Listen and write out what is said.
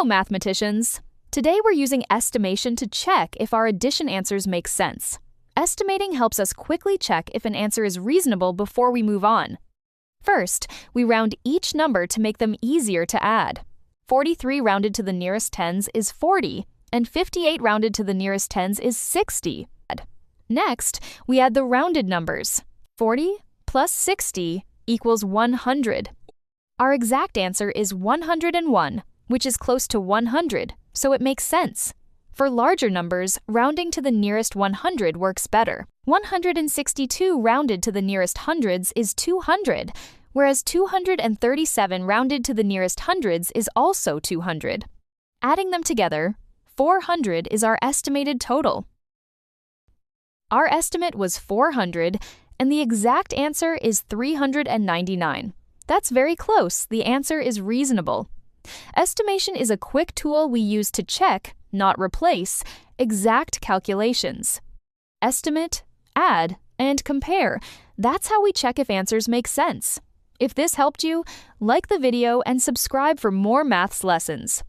Hello, mathematicians! Today we're using estimation to check if our addition answers make sense. Estimating helps us quickly check if an answer is reasonable before we move on. First, we round each number to make them easier to add. 43 rounded to the nearest tens is 40, and 58 rounded to the nearest tens is 60. Next, we add the rounded numbers. 40 plus 60 equals 100. Our exact answer is 101, which is close to 100, so it makes sense. For larger numbers, rounding to the nearest 100 works better. 162 rounded to the nearest hundreds is 200, whereas 237 rounded to the nearest hundreds is also 200. Adding them together, 400 is our estimated total. Our estimate was 400, and the exact answer is 399. That's very close. The answer is reasonable. Estimation is a quick tool we use to check, not replace, exact calculations. Estimate, add, and compare. That's how we check if answers make sense. If this helped you, like the video and subscribe for more maths lessons.